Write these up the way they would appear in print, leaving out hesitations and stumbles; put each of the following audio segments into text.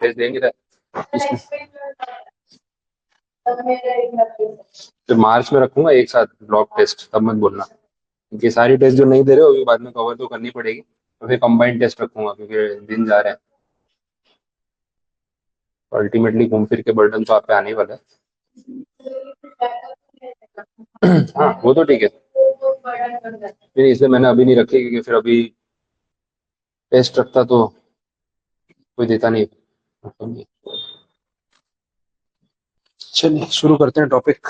Test देंगे तो मार्च में रखूंगा एक साथ ब्लॉक टेस्ट, तब मत बोलना, क्योंकि सारी टेस्ट जो नहीं दे रहे हो वो बाद में कवर तो करनी पड़ेगी, तो फिर कंबाइंड टेस्ट रखूंगा क्योंकि दिन जा रहे हैं। अल्टीमेटली घूम फिर के बर्डन तो आप पे आने ही वाला है। हाँ वो तो ठीक है, फिर इसलिए मैंने अभी नहीं रखी, क्योंकि फिर अभी टेस्ट रखता तो कोई देता नहीं। चलिए शुरू करते हैं टॉपिक।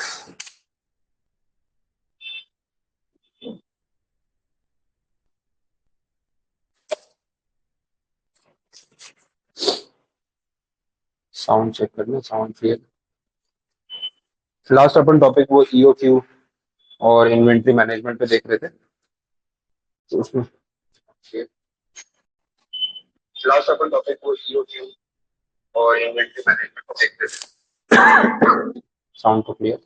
साउंड चेक करना, साउंड क्लियर। लास्ट अपन टॉपिक वो ईओक्यू और इन्वेंट्री मैनेजमेंट पे देख रहे थे, तो उसमें लास्ट अपन टॉपिक वो ईओक्यू और इन्वेंट्री मैनेजमेंट को देख रहे थे। साउंड तो क्लियर।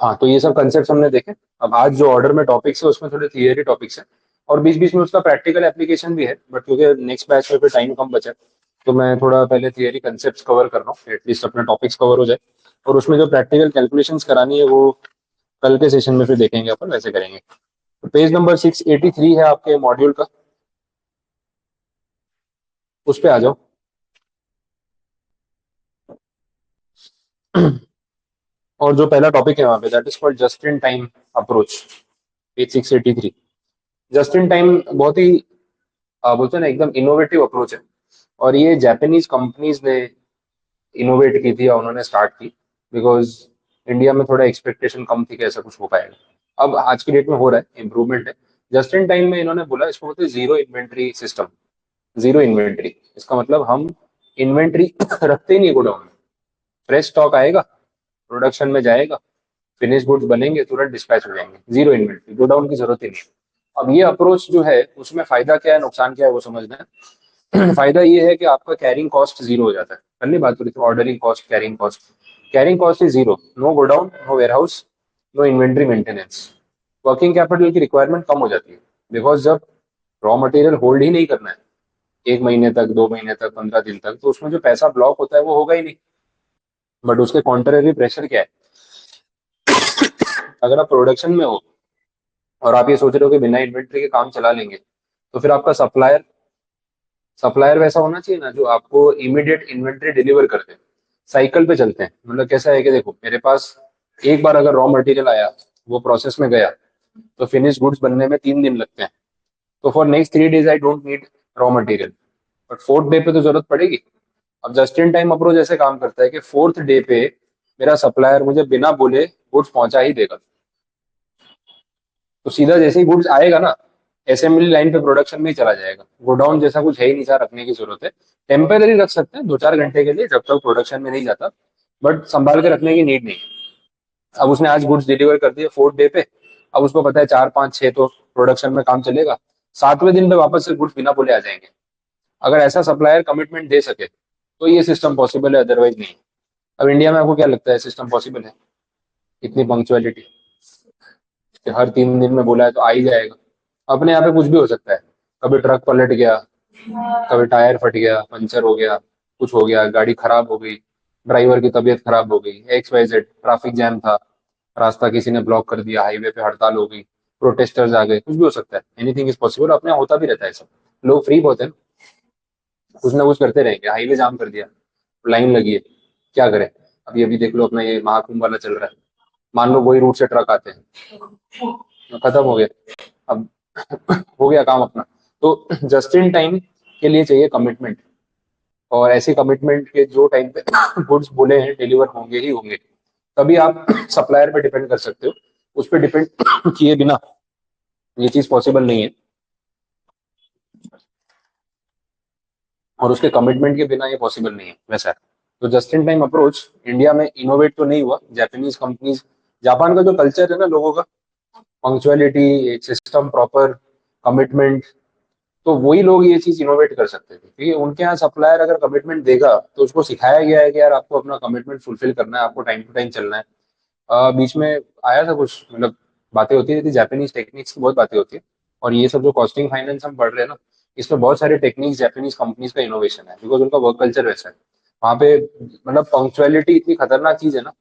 हाँ तो ये सब कंसेप्ट हमने देखे। अब आज जो ऑर्डर में टॉपिक्स है उसमें थोड़े थियरी टॉपिक्स है और बीच बीच में उसका प्रैक्टिकल एप्लीकेशन भी है, बट क्योंकि नेक्स्ट बैच में फिर टाइम कम बचा है, तो मैं थोड़ा पहले थियरी कंसेप्ट कवर कर रहा हूँ, एटलीस्ट अपने टॉपिक्स कवर हो जाए, और उसमें जो प्रैक्टिकल कैलकुलेशंस करानी है वो कल के सेशन में फिर देखेंगे, अपन वैसे करेंगे। तो पेज नंबर 683 है आपके मॉड्यूल का, उस पे आ जाओ। और जो पहला टॉपिक है वहां पे, that is called just in time approach, page 683। Just in time बहुत ही बोलते हैं ना एकदम इनोवेटिव अप्रोच है, और ये जापानीज कंपनीज ने इनोवेट की थी या उन्होंने स्टार्ट की, बिकॉज इंडिया में थोड़ा एक्सपेक्टेशन कम थी कि ऐसा कुछ हो पाएगा। अब आज की डेट में हो रहा है, इम्प्रूवमेंट है। जस्ट इन टाइम में इन्होंने बोला, इसको बोलते हैं zero inventory system. Zero inventory इसका मतलब हम इन्वेंट्री रखते ही नहीं गोडाउन में। फ्रेश स्टॉक आएगा, प्रोडक्शन में जाएगा, फिनिश गुड्स बनेंगे, तुरंत डिस्पैच हो जाएंगे, जीरो इन्वेंट्री, गोडाउन की जरूरत ही नहीं। अब ये अप्रोच जो है उसमें फायदा क्या है नुकसान क्या है वो समझना है। फायदा ये है कि आपका कैरिंग कॉस्ट जीरो हो जाता है। कल नहीं बात हो रही थी ordering cost, carrying cost. Carrying cost is zero, no godown, no warehouse, no inventory maintenance. Working capital की रिक्वायरमेंट कम हो जाती है, बिकॉज जब रॉ मटेरियल होल्ड ही नहीं करना है एक महीने तक, 2 महीने तक, 15 दिन तक, तो उसमें जो पैसा ब्लॉक होता है वो होगा ही नहीं। बट उसके कॉन्ट्रेरी प्रेशर क्या है, अगर आप प्रोडक्शन में हो और आप ये सोच रहे हो कि बिना इन्वेंट्री के काम चला लेंगे, तो फिर आपका सप्लायर सप्लायर वैसा होना चाहिए ना जो आपको इमीडिएट इन्वेंट्री डिलीवर कर दे। साइकिल पे चलते हैं, मतलब कैसा है कि देखो मेरे पास एक बार अगर रॉ मटेरियल आया, वो प्रोसेस में गया, तो फिनिश गुड्स बनने में 3 दिन लगते हैं। तो for next 3 days I don't need raw material, but fourth day पे तो जरूरत पड़ेगी। अब जस्ट इन टाइम अप्रोच ऐसे काम करता है कि फोर्थ डे पे मेरा सप्लायर मुझे बिना बोले गुड्स पहुंचा ही देगा। तो सीधा जैसे ही गुड्स आएगा ना, असेंबली लाइन पे प्रोडक्शन में ही चला जाएगा। गोडाउन जैसा कुछ है ही नहीं, सर रखने की जरूरत है। टेम्पररी रख सकते हैं 2-4 घंटे के लिए, जब तक प्रोडक्शन में नहीं जाता, बट संभाल के रखने की नीड नहीं है। अब उसने आज गुड्स डिलीवर कर दिए फोर्थ डे पे, अब उसको पता है 4-5-6 तो प्रोडक्शन में काम चलेगा, 7वें दिन पे वापस से गुड्स बिना बोले आ जाएंगे। अगर ऐसा सप्लायर कमिटमेंट दे सके तो ये सिस्टम पॉसिबल है, अदरवाइज नहीं। अब इंडिया में आपको क्या लगता है सिस्टम पॉसिबल है, इतनी पंक्चुअलिटी कि हर 3 दिन में बोला है तो आ ही जाएगा? अपने यहाँ पे कुछ भी हो सकता है, कभी ट्रक पलट गया, कभी टायर फट गया, पंचर हो गया, कुछ हो गया, गाड़ी खराब हो गई, ड्राइवर की तबीयत खराब हो गई, XYZ, ट्रैफिक जैम था, रास्ता किसी ने ब्लॉक कर दिया, हाईवे पे हड़ताल हो गई, प्रोटेस्टर्स आ गए, कुछ भी हो सकता है। एनीथिंग इज पॉसिबल, अपने यहाँ होता भी रहता है सब। लोग फ्री बहुत है ना, कुछ ना कुछ करते रहेंगे। हाईवे जाम कर दिया, लाइन लगी है, क्या करें? अभी अभी देख लो अपना ये महाकुंभ वाला चल रहा है, मान लो वही रूट से ट्रक आते हैं, खत्म हो गया। अब हो गया काम अपना। तो जस्ट इन टाइम के लिए चाहिए कमिटमेंट, और ऐसे कमिटमेंट के जो टाइम पे गुड्स बोले हैं डिलीवर होंगे ही होंगे, तभी आप सप्लायर पे डिपेंड कर सकते हो। उस पर डिपेंड किए बिना ये चीज पॉसिबल नहीं है, और उसके कमिटमेंट के बिना ये पॉसिबल नहीं है, वैसा है। तो just in time approach India में इनोवेट तो नहीं हुआ, जापानीज कंपनीज, जापान का जो कल्चर है ना लोगों का, पंक्चुअलिटी, एक सिस्टम, प्रॉपर कमिटमेंट, तो वही लोग ये चीज इनोवेट कर सकते थे, क्योंकि उनके यहाँ सप्लायर अगर कमिटमेंट देगा तो उसको सिखाया गया है कि यार आपको अपना कमिटमेंट फुलफिल करना है, आपको टाइम टू टाइम चलना है। बीच में आया था कुछ, मतलब बातें होती रहती, जापानीज टेक्निक्स की बहुत बातें होती है। और ये सब जो कॉस्टिंग फाइनेंस हम पढ़ रहे हैं ना, इसमें बहुत सारे टेक्निक्स जापानीज कंपनीज का इनोवेशन है, बिकॉज उनका वर्क कल्चर वैसा है वहाँ पे। मतलब पंक्चुअलिटी इतनी खतरनाक चीज है ना,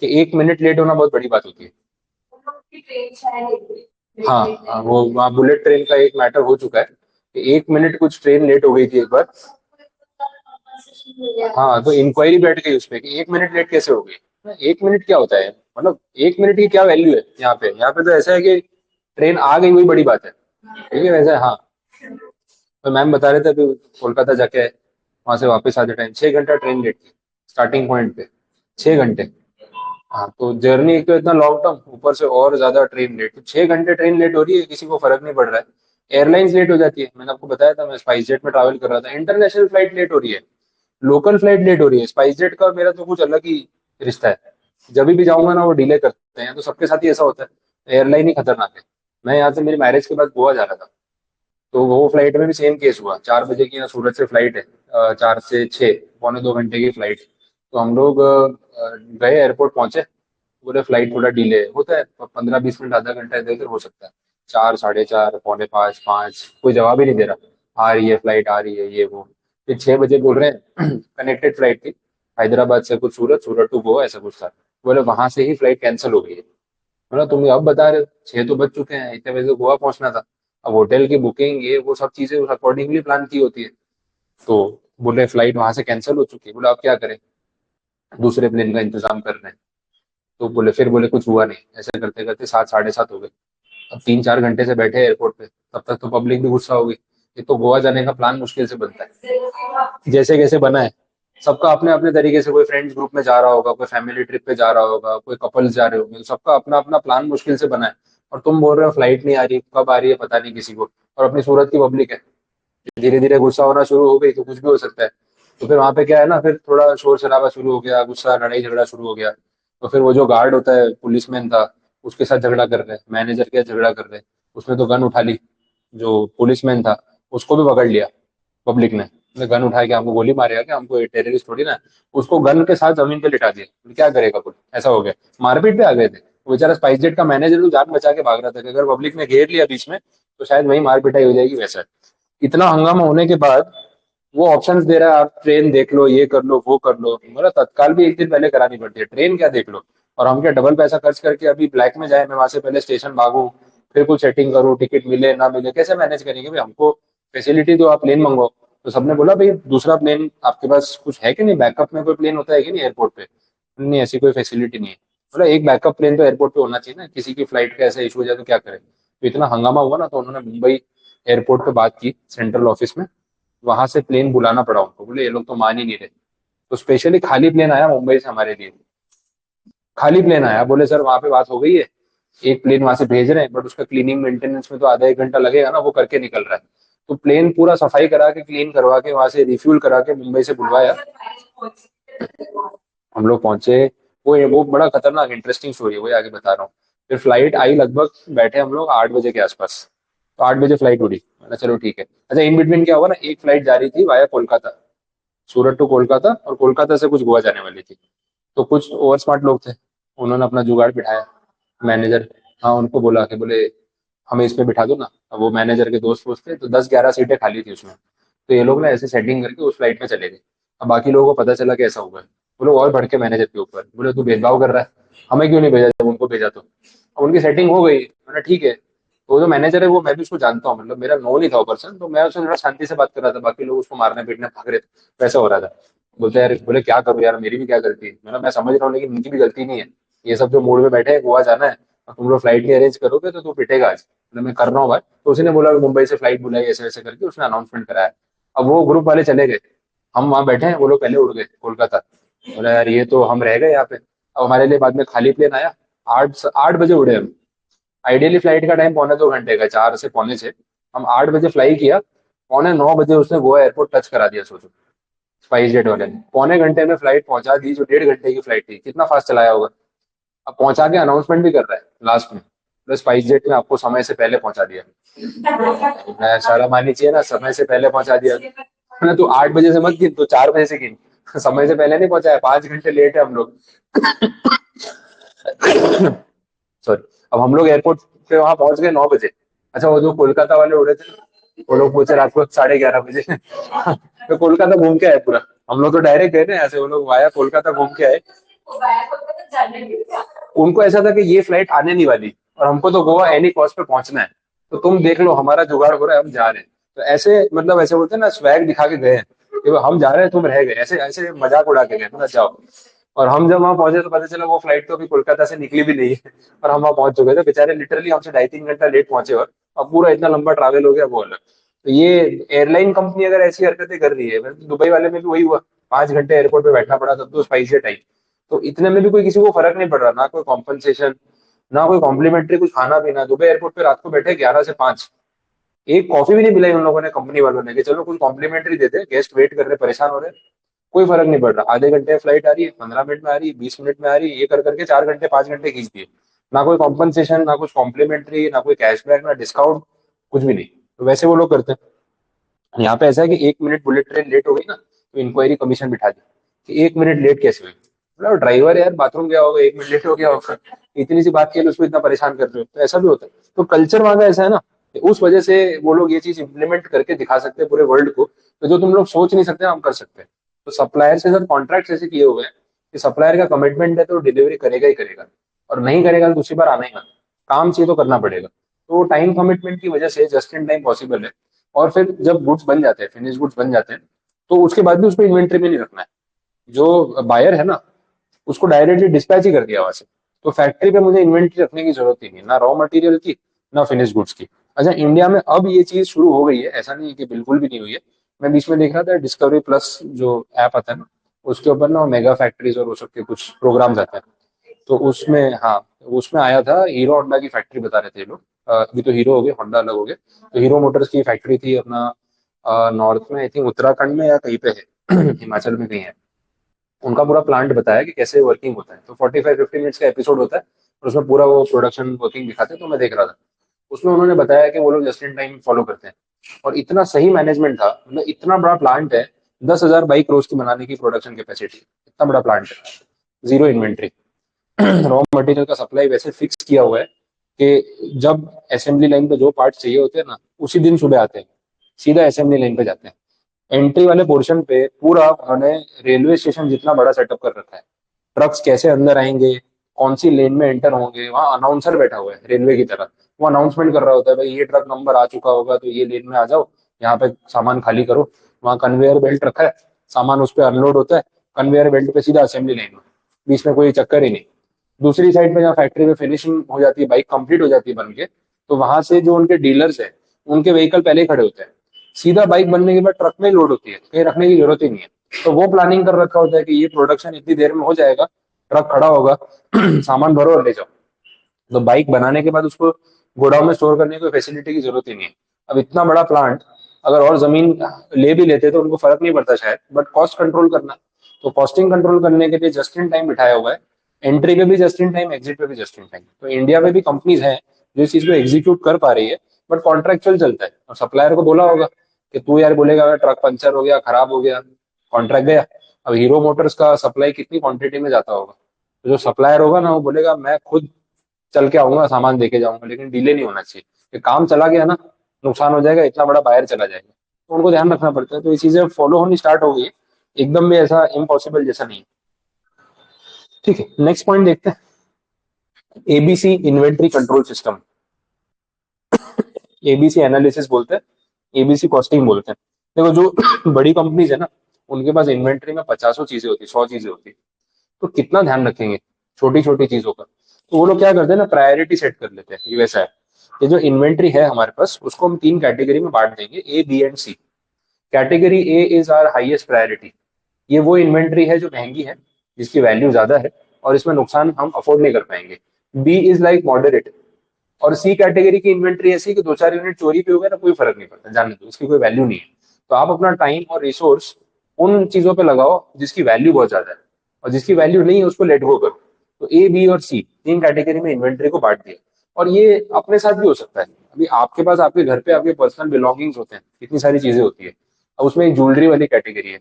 कि 1 मिनट लेट होना बहुत बड़ी बात होती है। हाँ हाँ, वो वहाँ बुलेट ट्रेन का एक मैटर हो चुका है कि 1 मिनट कुछ ट्रेन लेट हो गई थी एक बार। हाँ, तो इंक्वायरी बैठ गई उस पे कि 1 मिनट लेट कैसे हो गई। 1 मिनट क्या होता है, मतलब 1 मिनट की क्या वैल्यू है यहाँ पे तो ऐसा है कि ट्रेन आ गई वही बड़ी बात है। ठीक है वैसे, हाँ। तो मैम बता रहे थे अभी कोलकाता जाके वहां से वापस आते टाइम 6 घंटा ट्रेन लेट थी स्टार्टिंग पॉइंट पे। 6 घंटे। हाँ, तो जर्नी एक तो इतना लॉन्ग टर्म, ऊपर से और ज्यादा ट्रेन लेट, तो 6 घंटे ट्रेन लेट हो रही है, किसी को फर्क नहीं पड़ रहा है। एयरलाइंस लेट हो जाती है, मैंने आपको बताया था मैं स्पाइस जेट में ट्रैवल कर रहा था, इंटरनेशनल फ्लाइट लेट हो रही है, लोकल फ्लाइट लेट हो रही है। स्पाइस जेट का मेरा तो कुछ अलग ही रिश्ता है, जब भी जाऊंगा ना वो डिले करते हैं, तो सबके साथ ही ऐसा होता है, एयरलाइन ही खतरनाक है। मैं यहाँ से मेरी मैरिज के बाद गोवा जा रहा था, तो वो फ्लाइट में भी सेम केस हुआ। 4 बजे की यहाँ सूरत से फ्लाइट है, 4 से 6, पौने 2 घंटे की फ्लाइट। तो हम लोग गए, एयरपोर्ट पहुंचे, बोले फ्लाइट थोड़ा डिले होता है, 15-20 मिनट आधा घंटा इधर उधर हो सकता है। 4, साढ़े 4, पौने 5, 5, कोई जवाब ही नहीं दे रहा, आ रही है फ्लाइट, आ रही है, ये वो। फिर 6 बजे बोल रहे हैं कनेक्टेड फ्लाइट थी, हैदराबाद से कुछ सूरत, सूरत टू गोवा ऐसा कुछ था। बोले वहां से ही फ्लाइट कैंसिल हो गई है। बोला तुम अब बता रहे हो, 6 तो बज चुके हैं, इतने बजे तो गोवा पहुंचना था। अब होटल की बुकिंग ये वो सब चीजें उस अकॉर्डिंगली प्लान की होती है। तो बोले फ्लाइट वहां से कैंसिल हो चुकी है। बोला अब क्या करें, दूसरे प्लेन का इंतजाम कर रहे हैं। तो बोले, फिर बोले कुछ हुआ नहीं, ऐसे करते करते 7, साढ़े 7 हो गए। अब 3-4 घंटे से बैठे एयरपोर्ट पे, तब तक तो पब्लिक भी गुस्सा होगी। ये तो गोवा जाने का प्लान मुश्किल से बनता है, जैसे कैसे बना है। सबका अपने अपने तरीके से, कोई फ्रेंड्स ग्रुप में जा रहा होगा, कोई फैमिली ट्रिप पे जा रहा होगा, कोई कपल्स जा रहे होंगे, तो सबका अपना अपना प्लान मुश्किल से बना है। और तुम बोल रहे हो फ्लाइट नहीं आ रही, कब आ रही है पता नहीं किसी को, और अपनी सूरत की पब्लिक है, धीरे धीरे गुस्सा होना शुरू हो गई तो कुछ भी हो सकता है। तो फिर वहां पे क्या है ना, फिर थोड़ा शोर शराबा शुरू हो गया, गुस्सा, लड़ाई झगड़ा शुरू हो गया। तो फिर वो जो गार्ड होता है, पुलिसमैन था, उसके साथ झगड़ा कर रहे, मैनेजर के साथ झगड़ा कर रहे, उसने तो गन उठा ली। जो पुलिसमैन था उसको भी पकड़ लिया पब्लिक ने, उसने गन उठा के हमको गोली मारेगा क्या, हमको टेररिस्ट थोड़ी ना है। उसको गन के साथ जमीन पे लिटा दिया, फिर क्या करेगा पुलिस, ऐसा हो गया। मारपीट पे आ गए थे, वो बेचारा स्पाइस जेट का मैनेजर तो जान बचा के भाग रहा था कि अगर पब्लिक ने घेर लिया बीच में तो शायद वही मार पिटाई हो जाएगी, वैसा। इतना हंगामा होने के बाद वो ऑप्शंस दे रहा है, आप ट्रेन देख लो, ये कर लो, वो कर लो। मतलब तत्काल भी एक दिन पहले करानी पड़ती है, ट्रेन क्या देख लो। और हम क्या डबल पैसा खर्च करके अभी ब्लैक में जाए, मैं वहां से पहले स्टेशन भागू, फिर कुछ सेटिंग करूँ, टिकट मिले ना मिले, कैसे मैनेज करेंगे भाई, हमको फैसिलिटी दो, आप प्लेन मंगवाओ। तो सबने बोला भाई दूसरा प्लेन आपके पास कुछ है कि नहीं, बैकअप में कोई प्लेन होता है कि नहीं एयरपोर्ट पे। नहीं, ऐसी कोई फैसिलिटी नहीं है। बोला एक बैकअप प्लेन तो एयरपोर्ट पे होना चाहिए ना, किसी की फ्लाइट का ऐसा इशू हो जाए तो क्या करें। तो इतना हंगामा हुआ ना, तो उन्होंने मुंबई एयरपोर्ट पे बात की सेंट्रल ऑफिस में, वहां से प्लेन बुलाना पड़ा उनको। बोले ये लोग तो मान ही नहीं रहे, तो स्पेशली खाली प्लेन आया मुंबई से हमारे लिए। खाली प्लेन आया, बोले सर वहां पे बात हो गई है, एक प्लेन वहां से भेज रहे हैं, बट उसका क्लीनिंग मेंटेनेंस में तो आधा 1 घंटा लगेगा ना, वो करके निकल रहा है। तो प्लेन पूरा सफाई करा के, क्लीन करवा के, वहां से रिफ्यूल करा के मुंबई से बुलवाया। हम लोग पहुंचे। वो बड़ा खतरनाक इंटरेस्टिंग स्टोरी है, वही आगे बता रहा हूँ। फिर फ्लाइट आई, लगभग बैठे हम लोग 8 बजे के आसपास। तो 8 बजे फ्लाइट उड़ी, मैंने चलो ठीक है। अच्छा, इन बिटवीन क्या हुआ ना, एक फ्लाइट जा रही थी वाया कोलकाता, सूरत टू कोलकाता, और कोलकाता से कुछ गोवा जाने वाली थी। तो कुछ ओवर स्मार्ट लोग थे, उन्होंने अपना जुगाड़ बिठाया। मैनेजर, हाँ, उनको बोला कि बोले हमें इसमें बिठा दो ना। अब वो मैनेजर के दोस्त वोस्त थे, तो 10-11 सीटें खाली थी उसमें। तो ये लोग ना ऐसे सेटिंग करके उस फ्लाइट में चले गए। अब बाकी लोगों को पता चला कि ऐसा हुआ है। वो लोग और भड़के मैनेजर के ऊपर, बोले तू भेदभाव कर रहा है, हमें क्यों नहीं भेजा जब उनको भेजा तो। अब उनकी सेटिंग हो गई, मैंने ठीक है। तो वो जो मैनेजर है वो मैं भी उसको जानता हूँ, मतलब मेरा नो नहीं था वो पर्सन, तो मैं उससे थोड़ा शांति से बात कर रहा था, बाकी लोग उसको मारने पीटने भाग रहे थे, वैसा हो रहा था। बोलते यार, बोले क्या करूँ यार, मेरी भी क्या गलती है। मैं समझ रहा हूँ, लेकिन उनकी भी गलती नहीं है। ये सब जो मूड में बैठे हैं, गोवा जाना है, और तुम लोग फ्लाइट नहीं अरेंज करोगे तो तू पिटेगा आज। मैं कर रहा हूँ बात, तो उसने बोला कि मुंबई से फ्लाइट बुलाई, ऐसे ऐसे करके उसने अनाउंसमेंट कराया। अब वो ग्रुप वाले चले गए, हम वहां बैठे हैं, वो लोग पहले उड़ गए कोलकाता। बोला यार ये तो हम रह गए यहाँ पे। अब हमारे लिए बाद में खाली प्लेन आया। 8 8 बजे उड़े हम। आइडियली फ्लाइट का टाइम पौने 2 घंटे का, 4 से पौने 6। हम 8 बजे फ्लाई किया, पौने 9 बजे उसने गोवा एयरपोर्ट टच करा दिया, सोचो। स्पाइस जेट वाले ने पौने घंटे में फ्लाइट पहुंचा दी, जो 1.5 घंटे की फ्लाइट थी, कितना फास्ट चलाया होगा। अब पहुंचा के अनाउंसमेंट भी कर रहा है लास्ट में, तो स्पाइस जेट में आपको समय से पहले पहुंचा दिया। मैं शर्म आनी चाहिए ना, समय से पहले पहुंचा दिया। मैंने तू 8 बजे से मत गिन, तो 4 बजे से गिन। समय से पहले नहीं पहुंचा है, 5 घंटे लेट है हम लोग। सॉरी। अब हम लोग एयरपोर्ट पे वहां पहुंच गए 9 बजे। अच्छा, वो जो कोलकाता वाले उड़े थे, वो लोग पूछे रात को 11:30 बजे। तो कोलकाता घूम के आए पूरा। हम लोग तो डायरेक्ट गए ना ऐसे, वो लोग वाया कोलकाता घूम के आए। उनको ऐसा था कि ये फ्लाइट आने नहीं वाली और हमको तो गोवा एनी कॉस्ट पे पहुंचना है, तो तुम देख लो हमारा जुगाड़ हो रहा है, हम जा रहे हैं। तो ऐसे मतलब ऐसे बोलते हैं ना, स्वैग दिखा के गए हैं कि वो हम जा रहे हैं तुम रह गए, ऐसे ऐसे मजाक उड़ा के गए ना, जाओ। और हम जब वहां पहुंचे तो पता चला वो फ्लाइट तो अभी कोलकाता से निकली भी नहीं है, और हम वहां पहुंच चुके थे। बेचारे लिटरली हमसे 2.5-3 घंटा लेट पहुंचे, और अब पूरा इतना लंबा ट्रैवल हो गया वो अलग। तो ये एयरलाइन कंपनी अगर ऐसी हरकतें कर रही है, वैसे दुबई वाले में भी वही हुआ। 5 घंटे एयरपोर्ट पे बैठना पड़ा, तब तो स्पाइसी टाइम। तो इतने में भी कोई किसी को फर्क नहीं पड़ रहा, ना कोई कॉम्पनसेशन, ना कोई कॉम्प्लीमेंट्री कुछ खाना पीना। दुबई एयरपोर्ट पे रात को बैठे 11 से 5, एक कॉफी भी नहीं पिलाई उन लोगों ने, कंपनी वालों ने, कि चलो कुछ कॉम्प्लीमेंट्री देते, गेस्ट वेट कर रहे, परेशान हो रहे। कोई फर्क नहीं पड़ रहा, आधे घंटे में फ्लाइट आ रही है, 15 मिनट में आ रही है, 20 मिनट में आ रही है, ये कर करके 4 घंटे 5 घंटे खींच दिए। ना कोई कॉम्पनसेशन, ना कुछ कॉम्प्लीमेंट्री, ना कोई कैशबैक, ना डिस्काउंट, कुछ भी नहीं। तो वैसे वो लोग करते हैं। यहाँ पे ऐसा है कि 1 मिनट बुलेट ट्रेन लेट हो गई ना, तो इंक्वायरी कमीशन बिठा दी कि 1 मिनट लेट कैसे हुई। मतलब ड्राइवर यार बाथरूम गया होगा, 1 मिनट लेट हो गया होगा, इतनी सी बात के लिए उसको इतना परेशान कर रहे हो, तो ऐसा भी होता है। तो कल्चर वहां का ऐसा है ना, कि उस वजह से वो लोग ये चीज इंप्लीमेंट करके दिखा सकते हैं पूरे वर्ल्ड को, तो जो तुम लोग सोच नहीं सकते हम कर सकते हैं। तो सप्लायर के साथ कॉन्ट्रैक्ट ऐसे किए हुए हैं कि सप्लायर का कमिटमेंट है तो डिलीवरी करेगा ही करेगा, और नहीं करेगा तो दूसरी बार आना ही मत। काम चाहिए तो करना पड़ेगा। तो टाइम कमिटमेंट की वजह से जस्ट इन टाइम पॉसिबल है। और फिर जब गुड्स बन जाते हैं, फिनिश गुड्स बन जाते हैं, तो उसके बाद भी उसको इन्वेंट्री में नहीं रखना है। जो बायर है ना, उसको डायरेक्टली डिस्पैच ही कर दिया वहां से। तो फैक्ट्री पे मुझे इन्वेंट्री रखने की जरूरत ही नहीं, ना रॉ मटेरियल की, ना फिनिश गुड्स की। अच्छा, इंडिया में अब ये चीज शुरू हो गई है, ऐसा नहीं है कि बिल्कुल भी नहीं हुई है। मैं बीच में देख रहा था डिस्कवरी प्लस जो ऐप आता है ना, उसके ऊपर ना मेगा फैक्ट्रीज और वो सब के कुछ प्रोग्राम्स आते हैं। तो उसमें, हाँ, उसमें आया था, हीरो होंडा की फैक्ट्री बता रहे थे ये लोग। अभी तो हीरो हो गए, होंडा अलग हो गए। तो हीरो मोटर्स की फैक्ट्री थी अपना नॉर्थ में, आई थिंक उत्तराखंड में या कहीं पे है, हिमाचल में कहीं है। उनका पूरा प्लांट बताया कि कैसे वर्किंग होता है। तो 45-50 मिनट्स का एपिसोड होता है, और उसमें पूरा वो प्रोडक्शन वर्किंग दिखाते हैं, तो मैं देख रहा था। उसमें उन्होंने बताया कि वो लोग जस्ट इन टाइम फॉलो करते हैं। और इतना सही मैनेजमेंट था, मतलब इतना बड़ा प्लांट है, 10,000 बाइक रोज की बनाने की प्रोडक्शन कैपेसिटी, इतना बड़ा प्लांट है, जीरो इन्वेंट्री। रॉ मटेरियल का सप्लाई वैसे फिक्स किया हुआ है कि जब असेंबली लाइन पे जो पार्ट चाहिए होते हैं ना, उसी दिन सुबह आते हैं, सीधा असेंबली लाइन पे जाते हैं। एंट्री वाले पोर्शन पे पूरा उन्होंने रेलवे स्टेशन जितना बड़ा सेटअप कर रखा है। ट्रक्स कैसे अंदर आएंगे, कौन सी लेन में एंटर होंगे, वहां अनाउंसर बैठा हुआ है रेलवे की तरह। वो अनाउंसमेंट कर रहा होता है, भाई ये ट्रक नंबर आ चुका होगा तो ये लेन में आ जाओ, यहाँ पे सामान खाली करो। वहां कन्वेयर बेल्ट रखा है, सामान उस पर अनलोड होता है, कन्वेयर बेल्ट पे सीधा असेंबली लाइन में, बीच में कोई चक्कर ही नहीं। दूसरी साइड पे जहाँ फैक्ट्री में फिनिशिंग हो जाती है, बाइक कंप्लीट हो जाती है बन के, तो वहां से जो उनके डीलर्स है, उनके व्हीकल पहले ही खड़े होते हैं। सीधा बाइक बनने के बाद ट्रक में लोड होती है, कहीं रखने की जरूरत ही नहीं है। तो वो प्लानिंग कर रखा होता है कि ये प्रोडक्शन इतनी देर में हो जाएगा, ट्रक खड़ा होगा, सामान भरो और ले जाओ। तो बाइक बनाने के बाद उसको गोडाउन में स्टोर करने की कोई फैसिलिटी की जरूरत ही नहीं है। अब इतना बड़ा प्लांट, अगर और जमीन ले भी लेते तो उनको फर्क नहीं पड़ता शायद, बट कॉस्ट कंट्रोल करना है। तो कॉस्टिंग कंट्रोल करने के लिए जस्ट इन टाइम बिठाया हुआ है। एंट्री पे भी जस्ट इन टाइम, एग्जिट पे भी जस्ट इन टाइम। तो इंडिया में भी कंपनीज हैं जो इस चीज को एग्जीक्यूट कर पा रही है, बट कॉन्ट्रेक्चुअल चलता है। और सप्लायर को बोला होगा कि तू यार बोलेगा ट्रक पंचर हो गया, खराब हो गया, कॉन्ट्रैक्ट गया। अब हीरो मोटर्स का सप्लाई कितनी क्वांटिटी में जाता होगा, तो जो सप्लायर होगा ना, वो बोलेगा मैं खुद चल के आऊंगा, सामान देके जाऊंगा, लेकिन डिले नहीं होना चाहिए। कि काम चला गया ना, नुकसान हो जाएगा, इतना बड़ा बायर चला जाएगा। तो उनको ध्यान रखना पड़ता है। तो ये चीजें फॉलो होनी स्टार्ट हो गई है, एकदम भी ऐसा इम्पॉसिबल जैसा नहीं है। ठीक है, नेक्स्ट पॉइंट देखते हैं। ABC inventory control system, ABC analysis बोलते हैं, एबीसी कॉस्टिंग बोलते हैं। देखो, जो बड़ी कंपनीज है ना, उनके पास इन्वेंट्री में 50 चीजें होती, 100 चीजें होती, तो कितना ध्यान रखेंगे छोटी छोटी चीजों का। तो वो लोग क्या करते हैं ना, प्रायोरिटी सेट कर लेते हैं। ये वैसा है कि जो इन्वेंट्री है हमारे पास, उसको हम 3 कैटेगरी में बांट देंगे, A B and C. Category A is our highest priority. ये वो इन्वेंट्री है जो महंगी है, जिसकी वैल्यू ज्यादा है, और इसमें नुकसान हम अफोर्ड नहीं कर पाएंगे। B is like moderate. और सी कैटेगरी की इन्वेंट्री ऐसी कि 2-4 यूनिट चोरी भी हो गया ना, कोई फर्क नहीं पड़ता, जाने दो, इसकी कोई वैल्यू नहीं है। तो आप अपना टाइम और रिसोर्स उन चीजों पे लगाओ जिसकी वैल्यू बहुत ज्यादा है, और जिसकी वैल्यू नहीं है उसको लेट गो करो। तो ए, बी और सी, 3 कैटेगरी में इन्वेंट्री को बांट दिया। और ये अपने साथ भी हो सकता है। अभी आपके पास आपके घर पे आपके पर्सनल बिलोंगिंग्स होते हैं, इतनी सारी चीजें होती है। अब उसमें एक ज्वेलरी वाली कैटेगरी है,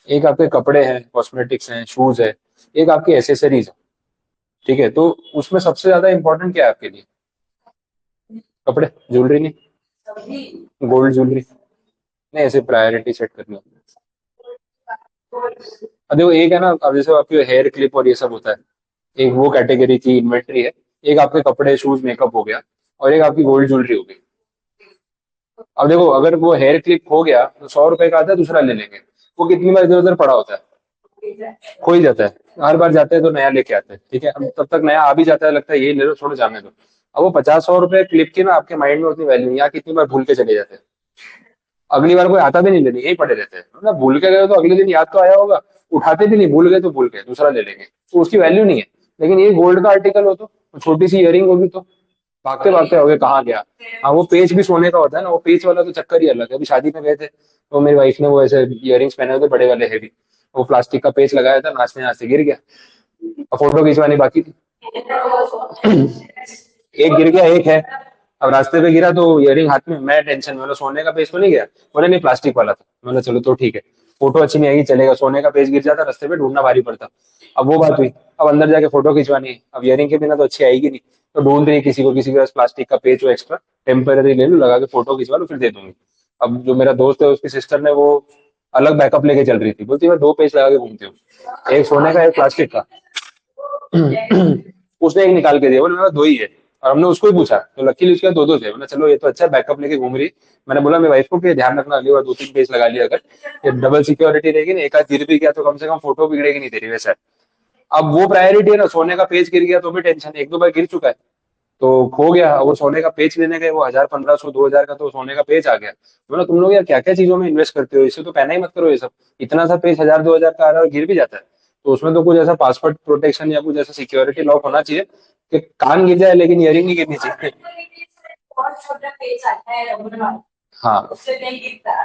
एक आपके कपड़े हैं, कॉस्मेटिक्स हैं, शूज है, एक आपकी एसेसरीज है। ठीक है, तो उसमें सबसे ज्यादा इंपॉर्टेंट क्या है आपके लिए? कपड़े, ज्वेलरी नहीं। गोल्ड ज्वेलरी नहीं, ऐसे प्रायोरिटी सेट करनी है। अब देखो एक है ना, अब जैसे आपके हेयर क्लिप और ये सब होता है, एक वो कैटेगरी की इन्वेंट्री है। एक आपके कपड़े शूज मेकअप हो गया, और एक आपकी गोल्ड ज्वेलरी हो गई। अब देखो अगर वो हेयर क्लिप हो गया तो 100 रुपए का आता है, दूसरा ले लेंगे। वो कितनी बार इधर उधर पड़ा होता है, खो ही जाता है। हर बार जाते हैं तो नया लेके आते हैं, ठीक है, अब तब तक नया आ भी जाता है, लगता है ये ले लो, छोड़ो जाने दो। अब वो 50-100 रुपए क्लिप की ना आपके माइंड में उतनी वैल्यू नहीं, यहाँ कितनी बार भूल के चले जाते हैं। अगली बार कोई आता भी नहीं लेने, यही पड़े रहते हैं, मतलब भूल के गए तो अगले दिन याद तो आया होगा, उठाते भी नहीं, भूल गए तो भूल गए, दूसरा ले लेंगे, तो उसकी वैल्यू नहीं है। लेकिन ये गोल्ड का आर्टिकल हो तो छोटी सी इयरिंग होगी तो भागते भागते हो गए कहाँ गया। हाँ वो पेच भी सोने का होता है ना, वो पेच वाला तो चक्कर ही अलग है। अभी शादी में गए थे तो मेरी वाइफ ने वो ऐसे इयरिंग्स पहने हुए थे बड़े वाले हैवी, वो प्लास्टिक का पेच लगाया था, नाचते नाचते गिर गया। अब फोटो खिंचवानी बाकी थी। एक गिर गया, एक है। अब रास्ते पे गिरा तो इयरिंग हाथ में, मैं टेंशन में, बोला सोने का पेच तो नहीं गया, बोले नहीं प्लास्टिक वाला था। मैंने चलो तो ठीक है, फोटो अच्छी नहीं आएगी चलेगा, सोने का पेच गिर जाता रास्ते पे ढूंढना भारी पड़ता। अब वो बात हुई, अब अंदर जाके फोटो खिंचवानी है, अब इयरिंग के बिना तो अच्छी आएगी नहीं। तो ढूंढ रही है किसी को, किसी के पास प्लास्टिक का पेच हो एक्स्ट्रा, टेम्पररी ले लो, लगा के फोटो खिंचवा लो, फिर दे दूंगी। अब जो मेरा दोस्त है उसकी सिस्टर ने वो अलग बैकअप लेके चल रही थी, बोलती मैं 2 पेज लगा के घूमती हूँ, एक सोने का एक प्लास्टिक का। उसने एक निकाल के दिया, बोले मेरा दो ही है। और हमने उसको ही पूछा तो लकीली उसके 2-2 थे। मैंने चलो ये तो अच्छा बैकअप लेके घूम रही। मैंने बोला मेरी वाइफ को कि ध्यान रखना, अगली बार 2-3 पेज लगा लिया, अगर ये डबल सिक्योरिटी रहेगी ना, एक आध गिर भी गया तो कम से कम फोटो बिगड़ेगी नहीं तेरी, वैसा है। अब वो प्रायोरिटी है ना, सोने का पेज गिर गया तो भी टेंशन है, 1-2 बार गिर चुका है तो खो गया। वो सोने का पेच लेने गए, वो 1000, 1500, 2000 का तो सोने का पेच आ गया। बोला तुम लोग यार क्या क्या चीजों में इन्वेस्ट करते हो, इससे तो पहना ही मत करो ये सब। इतना सा पेच 1000-2000 का आ रहा है और गिर भी जाता है, तो उसमें तो कुछ ऐसा पासवर्ड प्रोटेक्शन या कुछ ऐसा सिक्योरिटी लॉक होना चाहिए कि कान गिर जाए लेकिन इयरिंग नहीं गिरनी चाहिए। हाँ,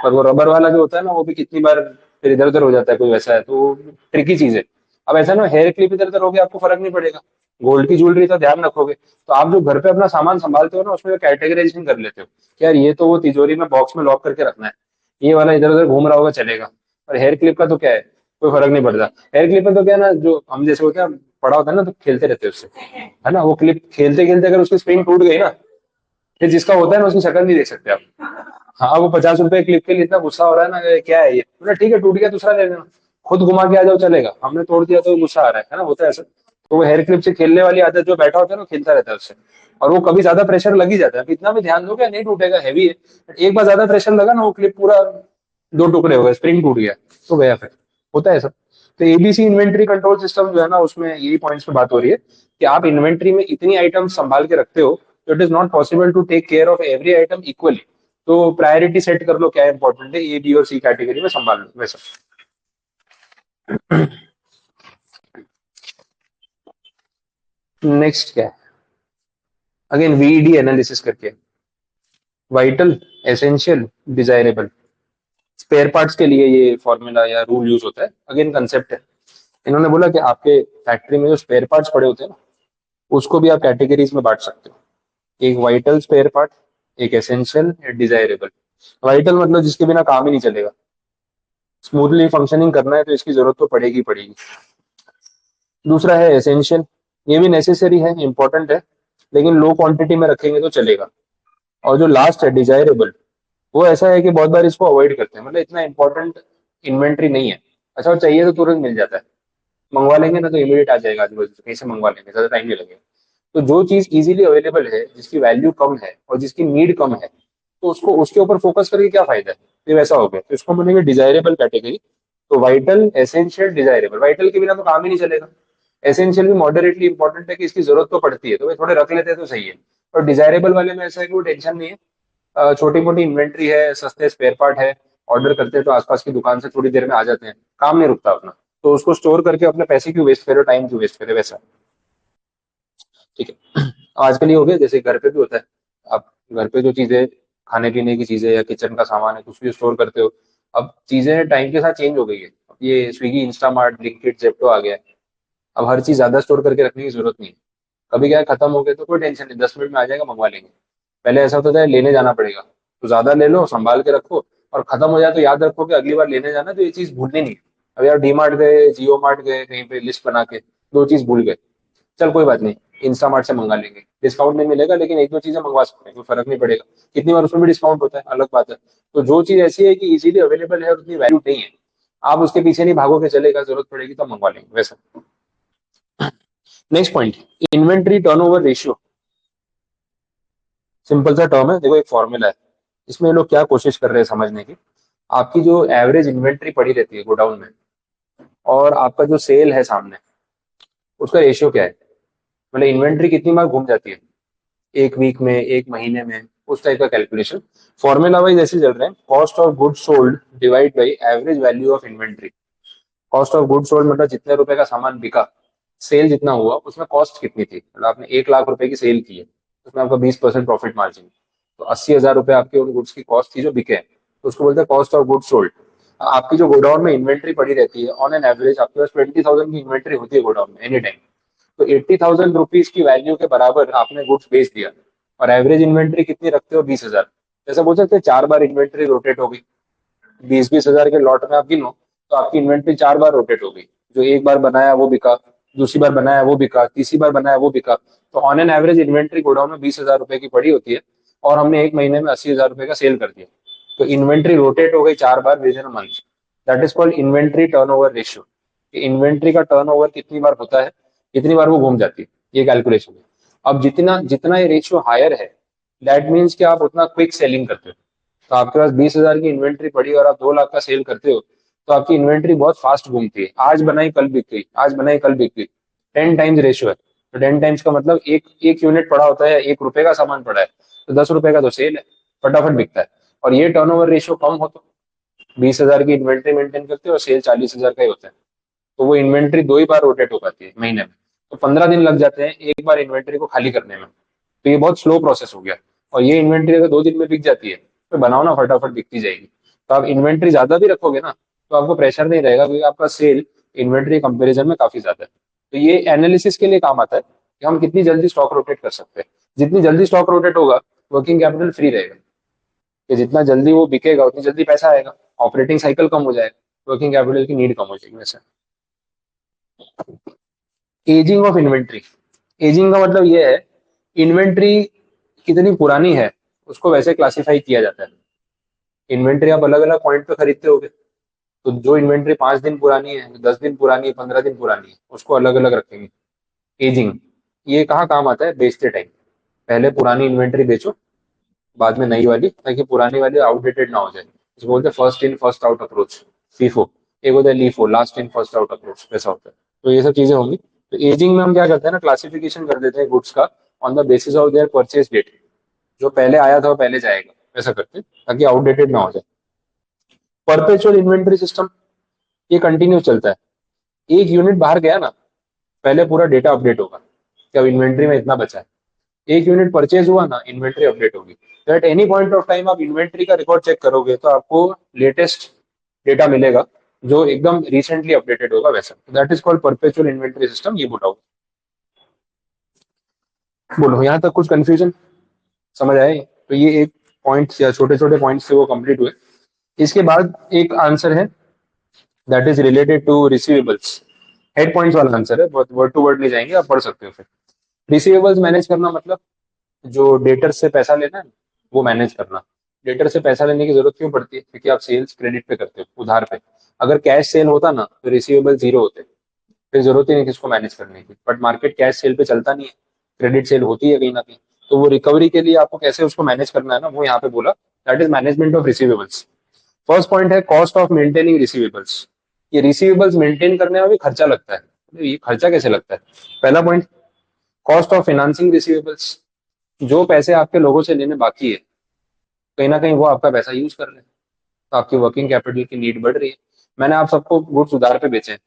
पर वो रबर वाला जो होता है ना, वो भी कितनी बार फिर इधर उधर हो जाता है, कोई वैसा है तो ट्रिकी चीज है। अब ऐसा ना हेयर क्लिप इधर उधर हो गया, आपको फर्क नहीं पड़ेगा, गोल्ड की ज्वेलरी तो ध्यान रखोगे। तो आप जो घर पे अपना सामान संभालते हो ना, उसमें कैटेगराइजेशन कर लेते हो कि यार ये तो वो तिजोरी में बॉक्स में लॉक करके रखना है, ये वाला इधर उधर घूम रहा होगा चलेगा। और हेयर क्लिप का तो क्या है, कोई फर्क नहीं पड़ता। हेयर क्लिप में तो क्या है ना, जो हम जैसे होते हैं पड़ा होता है ना, तो खेलते रहते हैं उससे, है ना, वो क्लिप खेलते खेलते अगर उसकी स्प्रिंग टूट गई ना, फिर जिसका होता है ना उसकी शक्ल नहीं देख सकते आप। हाँ वो 50 रुपए क्लिप के लिए इतना गुस्सा हो रहा है ना कि क्या है ये, बोला ठीक है टूट गया दूसरा ले लेना, खुद घुमा के आ जाओ चलेगा, हमने तोड़ दिया तो गुस्सा आ रहा है ना, होता है ऐसा। तो वो हेयर क्लिप से खेलने वाली आदत जो बैठा होता है ना, वो खेलता रहता है उससे। और वो कभी ज्यादा प्रेशर लग ही जाता है, अब इतना भी ध्यान दो क्या नहीं टूटेगा, हैवी है। एक बार ज्यादा प्रेशर लगा ना, वो क्लिप पूरा 2 टुकड़े हो गए, स्प्रिंग टूट गया, तो गया फिर, होता है सब। तो एबीसी इन्वेंट्री कंट्रोल सिस्टम जो है ना, उसमें यही पॉइंट्स पे बात हो रही है कि आप इन्वेंट्री में इतनी आइटम संभाल के रखते हो, तो it is not possible to take care of every item equally. तो प्रायोरिटी सेट कर लो क्या इंपॉर्टेंट है, ए बी और सी कैटेगरी में संभाल लो वैसा। नेक्स्ट क्या है, अगेन वीईडी एनालिसिस करके, vital, essential, desirable. Spare parts के लिए ये फॉर्मूला या रूल यूज होता है, अगेन कंसेप्ट है। इन्होंने बोला कि आपके फैक्ट्री में जो स्पेयर पार्ट्स पड़े होते हैं ना, उसको भी आप कैटेगरीज में बांट सकते हो। एक वाइटल स्पेयर पार्ट, एक एसेंशियल, एक डिजायरेबल। वाइटल मतलब जिसके बिना काम ही नहीं चलेगा, स्मूथली फंक्शनिंग करना है तो इसकी जरूरत तो पड़ेगी ही पड़ेगी। दूसरा है एसेंशियल, ये भी नेसेसरी है, इंपॉर्टेंट है, लेकिन लो क्वांटिटी में रखेंगे तो चलेगा। और जो लास्ट है डिजायरेबल, वो ऐसा है कि बहुत बार इसको अवॉइड करते हैं, मतलब इतना इंपॉर्टेंट इन्वेंट्री नहीं है। अच्छा वो चाहिए तो तुरंत मिल जाता है, मंगवा लेंगे ना तो इमीडिएट आ जाएगा, आजू बाजू से कहीं से मंगवा लेंगे, ज्यादा टाइम नहीं लगेगा। तो जो चीज इजीली अवेलेबल है, जिसकी वैल्यू कम है और जिसकी नीड कम है, तो उसको उसके ऊपर फोकस करके क्या फायदा है। ये वैसा हो गया, तो इसको बोलेंगे डिजायरेबल कैटेगरी। तो वाइटल, एसेंशियल, डिजायरेबल। वाइटल के बिना तो काम ही नहीं चलेगा। एसेंशियल भी मॉडरेटली इंपॉर्टेंट है कि इसकी जरूरत तो पड़ती है, तो वे थोड़े रख लेते हैं तो सही है। और डिजायरेबल वाले में ऐसा है कि वो टेंशन नहीं है, छोटी मोटी इन्वेंट्री है, सस्ते स्पेयर पार्ट है, ऑर्डर करते हैं तो आसपास की दुकान से थोड़ी देर में आ जाते हैं, काम नहीं रुकता अपना। तो उसको स्टोर करके अपने पैसे क्यों वेस्ट करे, टाइम क्यों वेस्ट करे, वैसा। ठीक है। आजकल ये हो गया जैसे घर पे भी होता है, आप घर पे जो चीजें, खाने पीने की चीजें या किचन का सामान है, कुछ भी स्टोर करते हो। अब चीजें टाइम के साथ चेंज हो गई है, अब ये स्विगी, इंस्टामार्ट, ब्लिंकिट, जेप्टो आ गया है। अब हर चीज ज्यादा स्टोर करके रखने की जरूरत नहीं है। कभी क्या है, खत्म हो गए तो कोई टेंशन नहीं, 10 मिनट में आ जाएगा, मंगवा लेंगे। पहले ऐसा होता था लेने जाना पड़ेगा, तो ज्यादा ले लो, संभाल के रखो, और खत्म हो जाए तो याद रखो कि अगली बार लेने जाना तो ये चीज भूलनी नहीं है। अब यार डी मार्ट गए, जियो मार्ट गए, कहीं पे लिस्ट बना के 2 चीज भूल गए, चल कोई बात नहीं, इंस्टामार्ट से मंगा लेंगे, डिस्काउंट नहीं मिलेगा लेकिन एक दो चीजें मंगवा सकते हैं, कोई फर्क नहीं पड़ेगा। कितनी बार उसमें भी डिस्काउंट होता है, अलग बात है। तो जो चीज ऐसी है कि इजीली अवेलेबल है और उतनी वैल्यू नहीं है, आप उसके पीछे नहीं भागोगे, चलेगा, जरूरत पड़ेगी तो मंगवा लेंगे वैसा। Next point, inventory turnover ratio. Simple सा टर्म है, देखो एक फॉर्मूला है, इसमें लोग क्या कोशिश कर रहे हैं समझने की। आपकी जो एवरेज इन्वेंट्री पड़ी रहती है गोडाउन में, और आपका जो सेल है सामने, उसका रेशियो क्या है, मतलब इन्वेंट्री कितनी बार घूम जाती है एक वीक में, एक महीने में, उस टाइप का कैलकुलेशन। फॉर्मूला वाइज ऐसे चल रहे हैं, cost of good sold divide by average value of inventory. Cost of good sold मतलब जितने रुपए का सामान बिका, सेल जितना हुआ उसमें कॉस्ट कितनी थी, मतलब आपने 1 लाख रुपए की सेल की है, उसमें आपका 20% प्रॉफिट मार्जिन, तो 80,000 रुपए आपके उन गुड्स की कॉस्ट थी जो बिके हैं, तो उसको बोलते हैं कॉस्ट ऑफ गुड सोल्ड। आपकी जो गोडाउन में इन्वेंट्री पड़ी रहती है, ऑन एन एवरेज आपके पास 20,000 की इन्वेंट्री होती है गोडाउन में एनी टाइम, तो 80,000 रुपीज की वैल्यू के बराबर आपने गुड्स बेच दिया, और एवरेज इन्वेंट्री कितनी रखते हो, 20,000। जैसा बोल सकते हैं 4 बार इन्वेंट्री रोटेट हो गई, 20-20 हजार के लॉट में आप गिनो, तो आपकी इन्वेंट्री 4 बार रोटेट हो गई। जो एक बार बनाया वो बिका, दूसरी बार बनाया वो बिका, तीसरी बार बनाया वो बिका, तो on an average inventory godown में 20,000 रुपए की पड़ी होती है, और हमने एक महीने में 80,000 रुपए का सेल कर दिया, तो इन्वेंट्री रोटेट हो गई 4 बार within a month. That is called inventory turnover ratio. Inventory का टर्नओवर कितनी बार होता है, कितनी बार वो घूम जाती है, ये कैलकुलेशन है। अब जितना जितना ये रेशियो हायर है, दैट मीन्स कि आप उतना क्विक सेलिंग करते हो। तो आपके पास 20,000 की इन्वेंट्री पड़ी और आप 2 लाख का सेल करते हो, तो आपकी इन्वेंट्री बहुत फास्ट घूमती है, आज बनाई कल बिक गई, आज बनाई कल बिक गई। 10 टाइम्स रेशियो है, तो 10 टाइम्स का मतलब एक एक यूनिट पड़ा होता है, 1 रुपए का सामान पड़ा है, तो 10 रुपए का तो सेल है, फटाफट बिकता है। और ये टर्नओवर रेशियो कम हो तो 20,000 की इन्वेंट्री मेंटेन करते हो और सेल 40,000 का ही होता है, तो वो इन्वेंट्री 2 ही बार रोटेट हो पाती है महीने में, तो 15 दिन लग जाते हैं एक बार इन्वेंट्री को खाली करने में। तो ये बहुत स्लो प्रोसेस हो गया, और ये इन्वेंट्री अगर 2 दिन में बिक जाती है, तो बनाओ ना, फटाफट बिकती जाएगी। तो आप इन्वेंट्री ज्यादा भी रखोगे ना, तो आपको प्रेशर नहीं रहेगा, क्योंकि आपका सेल इन्वेंट्री कंपेरिजन में काफी ज्यादा है। तो ये एनालिसिस के लिए काम आता है कि हम कितनी जल्दी स्टॉक रोटेट कर सकते हैं। जितनी जल्दी स्टॉक रोटेट होगा, वर्किंग कैपिटल फ्री रहेगा, कि जितना जल्दी वो बिकेगा उतनी जल्दी पैसा आएगा, ऑपरेटिंग साइकिल कम हो जाएगा, वर्किंग कैपिटल की नीड कम हो जाएगी वैसे। Ageing of inventory. एजिंग का मतलब ये है, इन्वेंट्री कितनी पुरानी है उसको वैसे क्लासिफाई किया जाता है। इन्वेंट्री आप अलग अलग पॉइंट पे खरीदते होगे, तो जो इन्वेंट्री 5 दिन पुरानी है, 10 दिन पुरानी है, 15 दिन पुरानी है, उसको अलग अलग रखेंगे। एजिंग ये कहाँ काम आता है, बेचते टाइम। पहले पुरानी इन्वेंट्री बेचो, बाद में नई वाली, ताकि पुरानी वाली आउटडेटेड ना हो जाए। इसको बोलते हैं first in first out approach, FIFO. एक होता है LIFO, last in first out approach, वैसा होता है। तो ये सब चीजें होंगी। तो एजिंग में हम क्या करते हैं ना, क्लासिफिकेशन कर देते हैं गुड्स का on the basis of their purchase date. जो पहले आया था वो पहले जाएगा, ऐसा करते हैं ताकि आउटडेटेड ना हो जाए। परपेचुअल इन्वेंट्री सिस्टम, ये कंटिन्यू चलता है। एक यूनिट बाहर गया ना, पहले पूरा डेटा अपडेट होगा कि अब इन्वेंट्री में इतना बचा है। एक यूनिट परचेज हुआ ना, इन्वेंट्री अपडेट होगी। तो at any point of time आप इन्वेंट्री का रिकॉर्ड चेक करोगे तो आपको लेटेस्ट डेटा मिलेगा, जो एकदम रिसेंटली अपडेटेड होगा वैसा। That is called perpetual inventory system, ये बोला। बोलो यहाँ तक कुछ कंफ्यूजन समझ आए? तो ये एक पॉइंट या छोटे छोटे पॉइंट से वो कंप्लीट हुए। इसके बाद एक आंसर है, that is related to receivables. Head points वाला आंसर है, बहुत वर्ड टू वर्ड नहीं जाएंगे, आप पढ़ सकते हो फिर। रिसीवेबल्स मैनेज करना मतलब जो डेटर से पैसा लेना है वो मैनेज करना। डेटर से पैसा लेने की जरूरत क्यों पड़ती है, क्योंकि आप सेल्स क्रेडिट पे करते हो, उधार पे। अगर कैश सेल होता ना तो रिसीवेबल जीरो होते, फिर जरूरत ही नहीं किसको मैनेज करने की। बट मार्केट कैश सेल पे चलता नहीं है, क्रेडिट सेल होती है कहीं ना कहीं। तो वो रिकवरी के लिए आपको कैसे उसको मैनेज करना है ना, वो यहाँ पे बोला, that is management of receivables. First point है कॉस्ट ऑफ मेंटेनिंग रिसीवेबल्स। ये रिसीवेबल्स मेंटेन करने में भी खर्चा लगता है, तो ये खर्चा कैसे लगता है? पहला point, cost of financing receivables. जो पैसे आपके लोगों से लेने बाकी है, कहीं ना कहीं वो आपका पैसा यूज कर रहे हैं, तो आपकी वर्किंग कैपिटल की नीड बढ़ रही है। मैंने आप सबको गुड्स उधार पे बेचे हैं,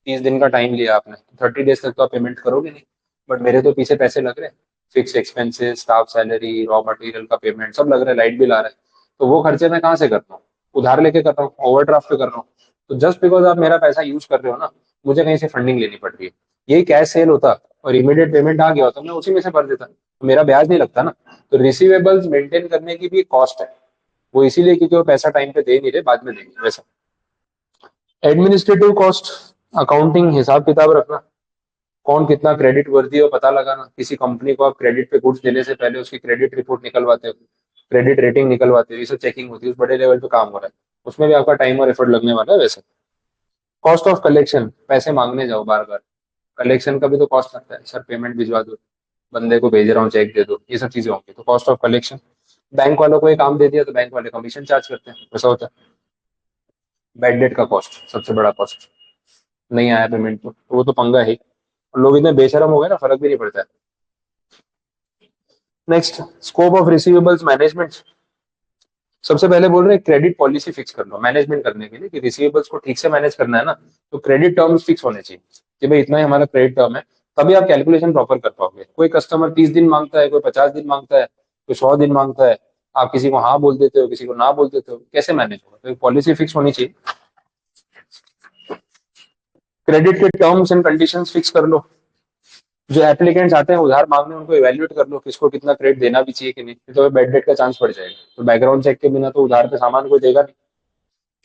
30 दिन का टाइम लिया आपने, 30 डेज तक तो आप पेमेंट करोगे नहीं, बट मेरे तो पीछे पैसे लग रहे हैं, fix expenses, staff salary, raw material का पेमेंट सब लग रहा है, लाइट बिल आ रहा है। तो वो खर्चे मैं कहाँ से कर रहा हूँ? उधार लेके कर रहा हूँ, ओवरड्राफ्ट पे कर रहा हूँ। तो जस्ट बिकॉज आप मेरा पैसा यूज कर रहे हो ना, मुझे कहीं से फंडिंग लेनी पड़ रही है। यही कैश सेल होता और इमीडिएट पेमेंट आ गया होता, मैं उसी में से भर देता, तो मेरा ब्याज नहीं लगता ना। तो रिसीवेबल्स मेंटेन करने की भी कॉस्ट है, वो इसीलिए क्योंकि वो पैसा टाइम पे दे नहीं रहे, बाद में देंगे वैसा। एडमिनिस्ट्रेटिव कॉस्ट, अकाउंटिंग, हिसाब किताब रखना। कौन कितना क्रेडिट वर्दी है वो पता लगाना। किसी कंपनी को आप क्रेडिट पे गुड्स देने से पहले उसकी क्रेडिट रिपोर्ट निकलवाते हो, क्रेडिट रेटिंग निकलवाते हो, ये सब चेकिंग होती है, उस बड़े लेवल पे काम हो रहा है, उसमें भी आपका टाइम और एफर्ट लगने वाला है वैसे। कॉस्ट ऑफ कलेक्शन, पैसे मांगने जाओ बार बार, कलेक्शन का भी तो कॉस्ट लगता है, सर पेमेंट भिजवा दो, बंदे को भेज रहा हूँ चेक दे दो, ये सब चीजें होंगी तो कॉस्ट ऑफ कलेक्शन। बैंक वालों को ये काम दे दिया तो बैंक वाले कमीशन चार्ज करते हैं, ऐसा होता है। बैड डेट का कॉस्ट सबसे बड़ा कॉस्ट, नहीं आया पेमेंट तो वो तो पंगा है ही। और लोग इतने बेशरम हो गए ना, फर्क भी नहीं पड़ता है। Next, scope of receivables management. सबसे पहले बोल रहे हैं क्रेडिट पॉलिसी फिक्स कर लो मैनेजमेंट करने के लिए, कि रिसीवेबल्स को ठीक से मैनेज करना है ना, तो क्रेडिट टर्म्स फिक्स होने चाहिए कि भाई इतना ही हमारा क्रेडिट टर्म है। तभी आप कैलकुलेशन प्रॉपर कर पाओगे। कोई कस्टमर 30 दिन मांगता है, कोई 50 दिन मांगता है, कोई 100 दिन मांगता है, आप किसी को हाँ बोल देते हो, किसी को ना बोल देते हो, कैसे मैनेज होगा? तो एक पॉलिसी फिक्स होनी चाहिए। क्रेडिट के टर्म्स एंड कंडीशंस फिक्स कर लो। जो एप्लीकेंट्स आते हैं उधार मांगने, उनको इवेल्युएट कर लो किसको कितना क्रेडिट देना भी चाहिए कि नहीं, नहीं तो बैड डेट का चांस बढ़ जाएगा। तो बैकग्राउंड चेक के बिना तो उधार पे सामान कोई देगा नहीं।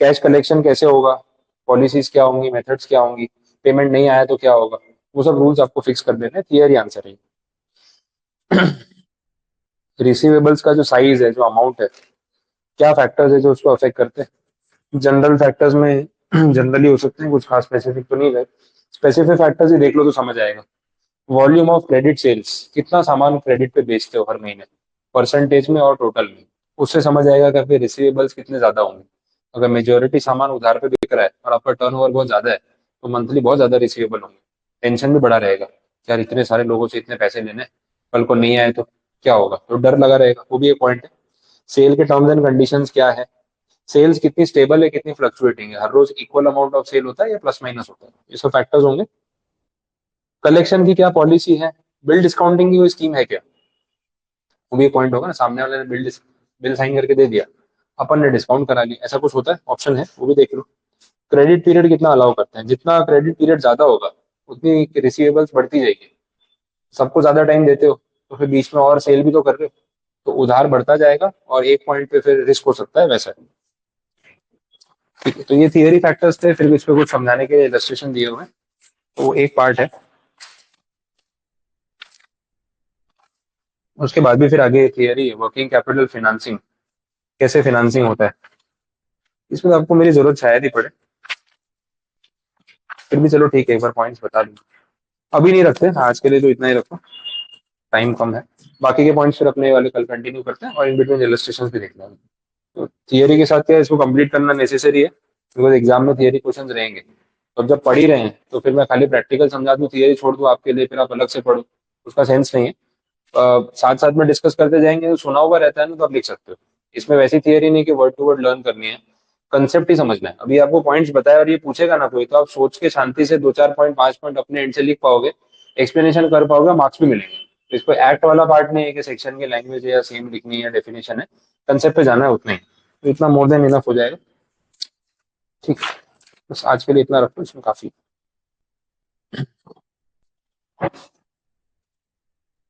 कैश कलेक्शन कैसे होगा, पॉलिसीज क्या होंगी, मेथड्स क्या होंगी, पेमेंट नहीं आया तो क्या होगा, वो सब रूल्स आपको फिक्स कर देने हैं। थियरी आंसर है। रिसीवेबल्स का जो साइज है, जो अमाउंट है, क्या फैक्टर्स है जो उसको अफेक्ट करते हैं? जनरल फैक्टर्स में जनरली हो सकते हैं, कुछ खास स्पेसिफिक तो नहीं है। स्पेसिफिक फैक्टर्स ही देख लो तो समझ आएगा। वॉल्यूम ऑफ क्रेडिट सेल्स, कितना सामान क्रेडिट पे बेचते हो हर महीने, परसेंटेज में और टोटल में, उससे समझ आएगा कि आपके रिसीवेबल्स कितने ज्यादा होंगे। अगर मेजोरिटी सामान उधार पे बिक रहा है और आपका टर्नओवर बहुत ज्यादा है, तो मंथली बहुत ज्यादा रिसीवेबल होंगे। टेंशन भी बढ़ा रहेगा, यार इतने सारे लोगों से इतने पैसे लेने, कल को नहीं आए तो क्या होगा, तो डर लगा रहेगा, वो भी एक पॉइंट है। सेल के टर्म्स एंड कंडीशंस क्या है, सेल्स कितनी स्टेबल है, कितनी फ्लक्चुएटिंग है, हर रोज इक्वल अमाउंट ऑफ सेल होता है या प्लस माइनस होता है, ये सब फैक्टर्स होंगे। कलेक्शन की क्या पॉलिसी है, बिल डिस्काउंटिंग की कोई स्कीम है क्या, वो भी पॉइंट होगा ना। सामने वाले ने बिल साइन करके दे दिया, अपन ने डिस्काउंट करा लिया, ऐसा कुछ होता है, ऑप्शन है, वो भी देख लो। क्रेडिट पीरियड कितना अलाउ करते हैं, जितना क्रेडिट पीरियड ज्यादा होगा उतनी रिसीवेबल्स बढ़ती जाएगी। सबको ज्यादा टाइम देते हो तो फिर बीच में और सेल भी तो कर रहे हो, तो उधार बढ़ता जाएगा और एक पॉइंट पे फिर रिस्क हो सकता है वैसा। ठीक है, तो ये थियरी फैक्टर्स थे, फिर इस पे कुछ समझाने के लिए इलस्ट्रेशन दिए हुए हैं, तो वो एक पार्ट है। उसके बाद भी फिर आगे थियरी है वर्किंग कैपिटल फिनेंसिंग, कैसे फिनेंसिंग होता है। इसमें तो आपको मेरी जरूरत शायद ही पड़े, फिर भी चलो ठीक है, एक बार पॉइंट्स बता दूं। अभी नहीं रखते, आज के लिए तो इतना ही रखो, टाइम कम है। बाकी के पॉइंट्स फिर अपने वाले कल कंटिन्यू करते हैं, और इन बिटवीन इलस्ट्रेशन भी देख लेंगे। तो थियरी के साथ क्या है, इसको कंप्लीट करना नेसेसरी है, बिकॉज एग्जाम में थियरी क्वेश्चन रहेंगे। तो अब जब पढ़ ही रहे हैं तो फिर मैं खाली प्रैक्टिकल समझा दूं, थियरी छोड़ दूं आपके लिए, फिर आप अलग से पढ़ो, उसका सेंस नहीं है। साथ साथ में डिस्कस करते जाएंगे, तो सुना हुआ रहता है ना, तो आप लिख सकते हो। इसमें वैसी थियरी नहीं कि वर्ड टू वर्ड लर्न करनी है, कंसेप्ट ही समझना है। अभी आपको पॉइंट्स बताया और ये पूछेगा ना कोई, तो आप सोच के शांति से 2 4 पॉइंट 5 पॉइंट अपने एंड से लिख पाओगे, एक्सप्लेनेशन कर पाओगे, मार्क्स भी मिलेंगे। तो इसको एक्ट वाला पार्ट नहीं है कि सेक्शन की लैंग्वेज है या सेम लिखनी है, डेफिनेशन है, कंसेप्ट पे जाना है उतना ही, तो इतना मोर देन इनफ हो जाएगा। ठीक है, बस आज के लिए इतना रखो, इसमें काफी